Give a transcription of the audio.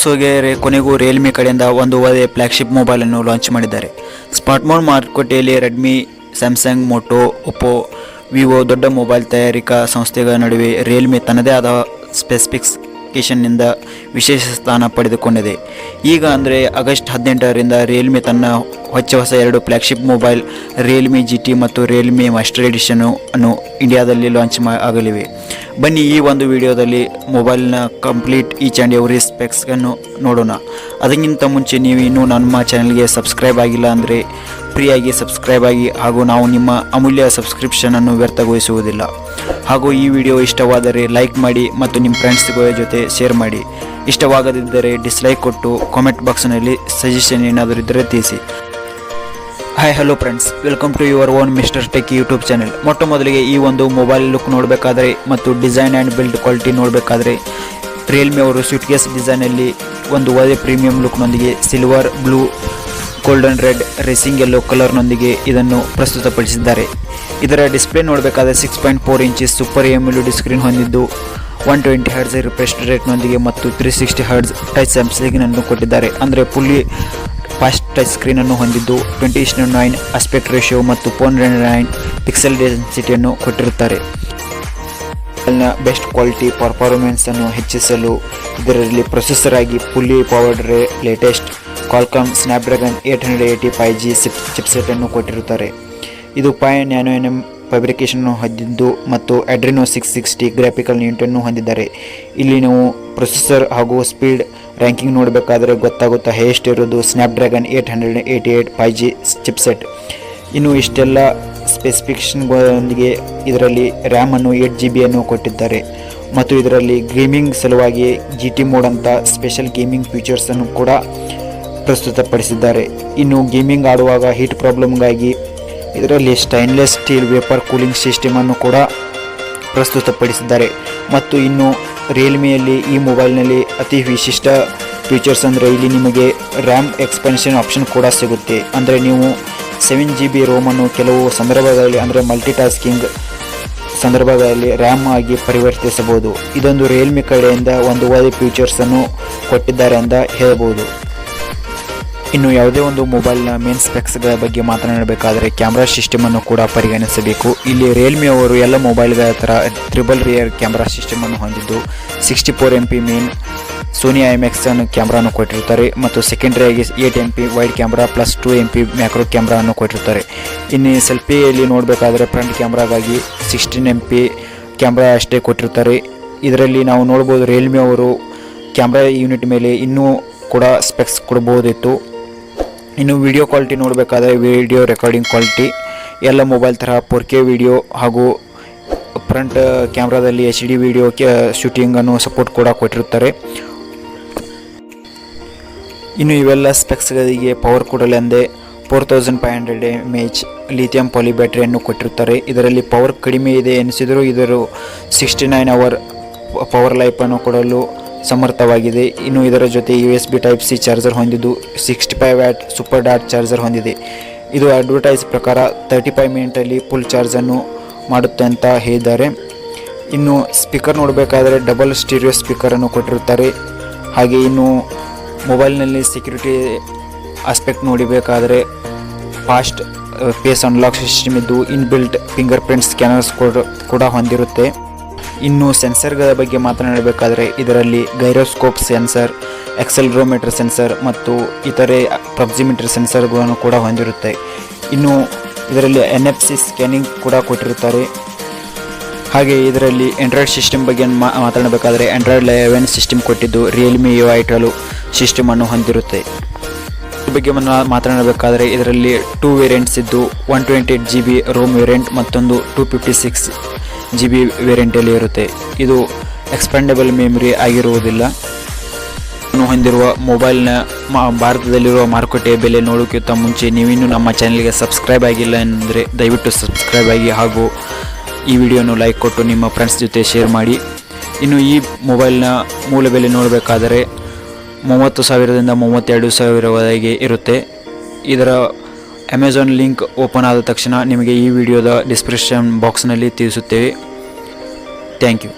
Viewers ಕೊನೆಗೂ Realme ಕಡೆಯಿಂದ ಒಂದು ಒಳ್ಳೆಯ ಫ್ಲಾಗ್ಶಿಪ್ ಮೊಬೈಲನ್ನು ಲಾಂಚ್ ಮಾಡಿದ್ದಾರೆ. ಸ್ಮಾರ್ಟ್ಫೋನ್ ಮಾರುಕಟ್ಟೆಯಲ್ಲಿ Redmi, Samsung, Moto, Oppo, Vivo ದೊಡ್ಡ ಮೊಬೈಲ್ ತಯಾರಿಕಾ ಸಂಸ್ಥೆಗಳ ನಡುವೆ ರಿಯಲ್ಮಿ ತನ್ನದೇ ಆದ ಸ್ಪೆಸಿಫಿಕೇಷನ್ನಿಂದ ವಿಶೇಷ ಸ್ಥಾನ ಪಡೆದುಕೊಂಡಿದೆ. ಈಗ ಅಂದರೆ ಆಗಸ್ಟ್ 18ರಿಂದ ರಿಯಲ್ಮಿ ತನ್ನ ಹೊಸ 2 ಫ್ಲಾಗ್ಶಿಪ್ ಮೊಬೈಲ್ RealMeGT ಮತ್ತು RealMe MastersEdition ಅನ್ನು ಇಂಡಿಯಾದಲ್ಲಿ ಲಾಂಚ್ ಆಗಲಿವೆ. ಬನ್ನಿ ಈ ಒಂದು ವಿಡಿಯೋದಲ್ಲಿ ಮೊಬೈಲ್ನ ಕಂಪ್ಲೀಟ್ ಈಚ್ ಆ್ಯಂಡ್ ಎವ್ರಿ ಸ್ಪೆಕ್ಸ್ಗಳನ್ನು ನೋಡೋಣ. ಅದಕ್ಕಿಂತ ಮುಂಚೆ ನೀವು ಇನ್ನೂ ನಮ್ಮ ಚಾನಲ್ಗೆ ಸಬ್ಸ್ಕ್ರೈಬ್ ಆಗಿಲ್ಲ ಅಂದರೆ ಫ್ರೀಯಾಗಿ ಸಬ್ಸ್ಕ್ರೈಬ್ ಆಗಿ, ಹಾಗೂ ನಾವು ನಿಮ್ಮ ಅಮೂಲ್ಯ ಸಬ್ಸ್ಕ್ರಿಪ್ಷನನ್ನು ವ್ಯರ್ಥಗೊಳಿಸುವುದಿಲ್ಲ. ಹಾಗೂ ಈ ವಿಡಿಯೋ ಇಷ್ಟವಾದರೆ ಲೈಕ್ ಮಾಡಿ ಮತ್ತು ನಿಮ್ಮ ಫ್ರೆಂಡ್ಸ್ಗಳ ಜೊತೆ ಶೇರ್ ಮಾಡಿ. ಇಷ್ಟವಾಗದಿದ್ದರೆ ಡಿಸ್ಲೈಕ್ ಕೊಟ್ಟು ಕಾಮೆಂಟ್ ಬಾಕ್ಸ್ನಲ್ಲಿ ಸಜೆಷನ್ ಏನಾದರೂ ಇದ್ದರೆ ತಿಳಿಸಿ. Hi hello friends, welcome to your own MastersTechie YouTube channel. ಮೊಟ್ಟ ಮೊದಲಿಗೆ ಈ ಒಂದು ಮೊಬೈಲ್ ಲುಕ್ ನೋಡಬೇಕಾದ್ರೆ ಮತ್ತು ಡಿಸೈನ್ ಆ್ಯಂಡ್ ಬಿಲ್ಡ್ ಕ್ವಾಲಿಟಿ ನೋಡಬೇಕಾದ್ರೆ ರಿಯಲ್ಮಿ ಅವರು Suitcase ಡಿಸೈನಲ್ಲಿ ಒಂದು ಒಳ್ಳೆಯ ಪ್ರೀಮಿಯಂ ಲುಕ್ನೊಂದಿಗೆ silver, blue, golden red, racing yellow ಕಲರ್ನೊಂದಿಗೆ ಇದನ್ನು ಪ್ರಸ್ತುತಪಡಿಸಿದ್ದಾರೆ. ಇದರ ಡಿಸ್ಪ್ಲೇ ನೋಡಬೇಕಾದ್ರೆ 6.4 ಇಂಚಸ್ ಸೂಪರ್ AMOLED ಸ್ಕ್ರೀನ್ ಹೊಂದಿದ್ದು 120 Hz ರಿಫ್ರೆಶ್ ರೇಟ್ನೊಂದಿಗೆ ಮತ್ತು 360 Hz ಟಚ್ ಸ್ಯಾಮ್ಸಂಗ್ನನ್ನು ಕೊಟ್ಟಿದ್ದಾರೆ. ಅಂದರೆ ಫುಲ್ಲಿ ಫಾಸ್ಟ್ ಟಚ್ ಸ್ಕ್ರೀನನ್ನು ಹೊಂದಿದ್ದು 20:9 ಆಸ್ಪೆಕ್ಟ್ ರೇಷಿಯೋ ಮತ್ತು 409 ಪಿಕ್ಸೆಲ್ ಡೆನ್ಸಿಟಿಯನ್ನು ಕೊಟ್ಟಿರುತ್ತಾರೆ. ಬೆಸ್ಟ್ ಕ್ವಾಲಿಟಿ ಪರ್ಫಾರ್ಮೆನ್ಸನ್ನು ಹೆಚ್ಚಿಸಲು ಇದರಲ್ಲಿ ಪ್ರೊಸೆಸರ್ ಆಗಿ fully powered latest Qualcomm Snapdragon 885G ಚಿಪ್ಸೆಟನ್ನು ಕೊಟ್ಟಿರುತ್ತಾರೆ. ಇದು 5 nm ಫ್ಯಾಬ್ರಿಕೇಷನ್ ಹೊಂದಿದ್ದು ಮತ್ತು Adreno 660 ಗ್ರಾಫಿಕಲ್ ಯೂನಿಟನ್ನು ಹೊಂದಿದ್ದಾರೆ. ಇಲ್ಲಿ ನಾವು ಪ್ರೊಸೆಸರ್ ಹಾಗೂ ಸ್ಪೀಡ್ ರ್ಯಾಂಕಿಂಗ್ ನೋಡಬೇಕಾದ್ರೆ ಗೊತ್ತಾಗುತ್ತಾ ಹೈಯೆಸ್ಟ್ ಇರೋದು Snapdragon 888 5G ಚಿಪ್ಸೆಟ್. ಇನ್ನು ಇಷ್ಟೆಲ್ಲ ಸ್ಪೆಸಿಫಿಕೇಷನ್ಗಳೊಂದಿಗೆ ಇದರಲ್ಲಿ ರ್ಯಾಮ್ ಅನ್ನು 8GB ಅನ್ನು ಕೊಟ್ಟಿದ್ದಾರೆ ಮತ್ತು ಇದರಲ್ಲಿ ಗೇಮಿಂಗ್ ಸಲುವಾಗಿ GT ಮೋಡ್ ಅಂತ ಸ್ಪೆಷಲ್ ಗೇಮಿಂಗ್ ಫೀಚರ್ಸನ್ನು ಕೂಡ ಪ್ರಸ್ತುತಪಡಿಸಿದ್ದಾರೆ. ಇನ್ನು ಗೇಮಿಂಗ್ ಆಡುವಾಗ ಹೀಟ್ ಪ್ರಾಬ್ಲಮ್ಗಾಗಿ ಇದರಲ್ಲಿ ಸ್ಟೈನ್ಲೆಸ್ ಸ್ಟೀಲ್ ವೇಪರ್ ಕೂಲಿಂಗ್ ಸಿಸ್ಟಮನ್ನು ಕೂಡ ಪ್ರಸ್ತುತಪಡಿಸಿದ್ದಾರೆ. ಮತ್ತು ಇನ್ನು ರಿಯಲ್ಮಿಯಲ್ಲಿ ಈ ಮೊಬೈಲ್ನಲ್ಲಿ ಅತಿ ವಿಶಿಷ್ಟ ಫೀಚರ್ಸ್ ಅಂದರೆ ಇಲ್ಲಿ ನಿಮಗೆ ರ್ಯಾಮ್ ಎಕ್ಸ್ಪೆನ್ಷನ್ ಆಪ್ಷನ್ ಕೂಡ ಸಿಗುತ್ತೆ. ಅಂದರೆ ನೀವು 7GB ROM ಅನ್ನು ಕೆಲವು ಸಂದರ್ಭಗಳಲ್ಲಿ ಅಂದರೆ ಮಲ್ಟಿಟಾಸ್ಕಿಂಗ್ ಸಂದರ್ಭಗಳಲ್ಲಿ ರ್ಯಾಮ್ ಆಗಿ ಪರಿವರ್ತಿಸಬಹುದು. ಇದೊಂದು ರಿಯಲ್ಮಿ ಕಡೆಯಿಂದ ಒಂದು ಒಳ್ಳೆಯ ಫೀಚರ್ಸನ್ನು ಕೊಟ್ಟಿದ್ದಾರೆ ಅಂತ ಹೇಳ್ಬೋದು. ಇನ್ನು ಯಾವುದೇ ಒಂದು ಮೊಬೈಲ್ನ ಮೇನ್ ಸ್ಪೆಕ್ಸ್ಗಳ ಬಗ್ಗೆ ಮಾತನಾಡಬೇಕಾದರೆ ಕ್ಯಾಮ್ರಾ ಸಿಸ್ಟಮನ್ನು ಕೂಡ ಪರಿಗಣಿಸಬೇಕು. ಇಲ್ಲಿ ರಿಯಲ್ಮಿ ಅವರು ಎಲ್ಲ ಮೊಬೈಲ್ಗಳ ಥರ ಟ್ರಿಬಲ್ ರಿಯರ್ ಕ್ಯಾಮ್ರಾ ಸಿಸ್ಟಮನ್ನು ಹೊಂದಿದ್ದು 64 MP ಮೇನ್ ಸೋನಿ IMX ಅನ್ನು ಕ್ಯಾಮ್ರಾನು ಕೊಟ್ಟಿರುತ್ತಾರೆ ಮತ್ತು ಸೆಕೆಂಡ್ರಿಯಾಗಿ 8 MP wide camera plus 2 MP macro ಕ್ಯಾಮ್ರಾವನ್ನು ಕೊಟ್ಟಿರುತ್ತಾರೆ. ಇನ್ನು ಸೆಲ್ಫಿಯಲ್ಲಿ ನೋಡಬೇಕಾದ್ರೆ ಫ್ರಂಟ್ ಕ್ಯಾಮ್ರಾಗಾಗಿ 16 MP ಕ್ಯಾಮ್ರಾ ಅಷ್ಟೇ ಕೊಟ್ಟಿರ್ತಾರೆ. ಇದರಲ್ಲಿ ನಾವು ನೋಡ್ಬೋದು ರಿಯಲ್ಮಿ ಅವರು ಕ್ಯಾಮ್ರಾ ಯೂನಿಟ್ ಮೇಲೆ ಇನ್ನೂ ಕೂಡ ಸ್ಪೆಕ್ಸ್ ಕೊಡಬಹುದಿತ್ತು. ಇನ್ನು ವಿಡಿಯೋ ಕ್ವಾಲಿಟಿ ನೋಡಬೇಕಾದ್ರೆ ವಿಡಿಯೋ ರೆಕಾರ್ಡಿಂಗ್ ಕ್ವಾಲಿಟಿ ಎಲ್ಲ ಮೊಬೈಲ್ ಥರ 4K ವಿಡಿಯೋ ಹಾಗೂ ಫ್ರಂಟ್ ಕ್ಯಾಮ್ರಾದಲ್ಲಿ HD ವಿಡಿಯೋ ಶೂಟಿಂಗನ್ನು ಸಪೋರ್ಟ್ ಕೂಡ ಕೊಟ್ಟಿರುತ್ತಾರೆ. ಇನ್ನು ಇವೆಲ್ಲ ಸ್ಪೆಕ್ಸ್ಗಳಿಗೆ ಪವರ್ ಕೊಡಲೆಂದೇ 4500 mAh ಲಿಥಿಯಂ ಪಾಲಿ ಬ್ಯಾಟರಿಯನ್ನು ಕೊಟ್ಟಿರುತ್ತಾರೆ. ಇದರಲ್ಲಿ ಪವರ್ ಕಡಿಮೆ ಇದೆ ಎನಿಸಿದರೂ ಇದರ 69 hour ಪವರ್ ಲೈಫನ್ನು ಕೊಡಲು ಸಮರ್ಥವಾಗಿದೆ. ಇನ್ನು ಇದರ ಜೊತೆ USB Type-C ಚಾರ್ಜರ್ ಹೊಂದಿದ್ದು 65 ವ್ಯಾಟ್ ಸೂಪರ್ ಡಾಟ್ ಚಾರ್ಜರ್ ಹೊಂದಿದೆ. ಇದು ಅಡ್ವರ್ಟೈಸ್ ಪ್ರಕಾರ 35 ಮಿನಿಟಲ್ಲಿ ಫುಲ್ ಚಾರ್ಜನ್ನು ಮಾಡುತ್ತೆ ಅಂತ ಹೇಳಿದ್ದಾರೆ. ಇನ್ನು ಸ್ಪೀಕರ್ ನೋಡಬೇಕಾದ್ರೆ ಡಬಲ್ ಸ್ಟೀರಿಯೋ ಸ್ಪೀಕರನ್ನು ಕೊಟ್ಟಿರುತ್ತಾರೆ. ಹಾಗೆ ಇನ್ನು ಮೊಬೈಲ್ನಲ್ಲಿ ಸೆಕ್ಯೂರಿಟಿ ಆಸ್ಪೆಕ್ಟ್ ನೋಡಬೇಕಾದ್ರೆ ಫಾಸ್ಟ್ ಫೇಸ್ ಅನ್ಲಾಕ್ ಸಿಸ್ಟಮ್ ಇದ್ದು ಇನ್ಬಿಲ್ಟ್ ಫಿಂಗರ್ ಪ್ರಿಂಟ್ ಸ್ಕ್ಯಾನರ್ಸ್ ಕೂಡ ಹೊಂದಿರುತ್ತೆ. ಇನ್ನು ಸೆನ್ಸರ್ಗಳ ಬಗ್ಗೆ ಮಾತನಾಡಬೇಕಾದರೆ ಇದರಲ್ಲಿ ಗೈರೋಸ್ಕೋಪ್ ಸೆನ್ಸರ್, ಎಕ್ಸೆಲರೋಮೀಟರ್ ಸೆನ್ಸರ್ ಮತ್ತು ಇತರೆ ಪ್ರಾಕ್ಸಿಮೀಟರ್ ಸೆನ್ಸರ್ಗಳನ್ನು ಕೂಡ ಹೊಂದಿರುತ್ತೆ. ಇನ್ನು ಇದರಲ್ಲಿ NFC ಸ್ಕ್ಯಾನಿಂಗ್ ಕೂಡ ಕೊಟ್ಟಿರುತ್ತಾರೆ. ಹಾಗೆ ಇದರಲ್ಲಿ ಆಂಡ್ರಾಯ್ಡ್ ಸಿಸ್ಟಮ್ ಬಗ್ಗೆ ಮಾತನಾಡಬೇಕಾದರೆ ಆಂಡ್ರಾಯ್ಡ್ 11 ಸಿಸ್ಟಮ್ ಕೊಟ್ಟಿದ್ದು ರಿಯಲ್ಮಿ UI 12 ಸಿಸ್ಟಮನ್ನು ಹೊಂದಿರುತ್ತೆ. ಇದ್ರ ಬಗ್ಗೆ ಮಾತನಾಡಬೇಕಾದರೆ ಇದರಲ್ಲಿ 2 ವೇರಿಯಂಟ್ಸ್ ಇದ್ದು 128GB ROM ವೇರಿಯಂಟ್ ಮತ್ತೊಂದು 256GB ವೇರಿಯಂಟಲ್ಲಿ ಇರುತ್ತೆ. ಇದು ಎಕ್ಸ್ಪ್ಯಾಂಡಬಲ್ ಮೆಮರಿ ಆಗಿರುವುದಿಲ್ಲ. ಹೊಂದಿರುವ ಮೊಬೈಲ್ನ ಭಾರತದಲ್ಲಿರುವ ಮಾರುಕಟ್ಟೆಯ ಬೆಲೆ ನೋಡೋಕ್ಕಿಂತ ಮುಂಚೆ ನೀವಿನ್ನೂ ನಮ್ಮ ಚಾನಲ್ಗೆ ಸಬ್ಸ್ಕ್ರೈಬ್ ಆಗಿಲ್ಲ ಅಂದರೆ ದಯವಿಟ್ಟು ಸಬ್ಸ್ಕ್ರೈಬ್ ಆಗಿ ಹಾಗೂ ಈ ವಿಡಿಯೋನು ಲೈಕ್ ಕೊಟ್ಟು ನಿಮ್ಮ ಫ್ರೆಂಡ್ಸ್ ಜೊತೆ ಶೇರ್ ಮಾಡಿ. ಇನ್ನು ಈ ಮೊಬೈಲ್ನ ಮೂಲ ಬೆಲೆ ನೋಡಬೇಕಾದರೆ 30,000ದಿಂದ 32,000ವರೆಗೆ ಇರುತ್ತೆ. ಇದರ ಅಮೆಜಾನ್ ಲಿಂಕ್ ಓಪನ್ ಆದ ತಕ್ಷಣ ನಿಮಗೆ ಈ ವಿಡಿಯೋದ ಡಿಸ್ಕ್ರಿಪ್ಷನ್ ಬಾಕ್ಸ್ನಲ್ಲಿ ತಿಳಿಸುತ್ತೇವೆ. Thank you.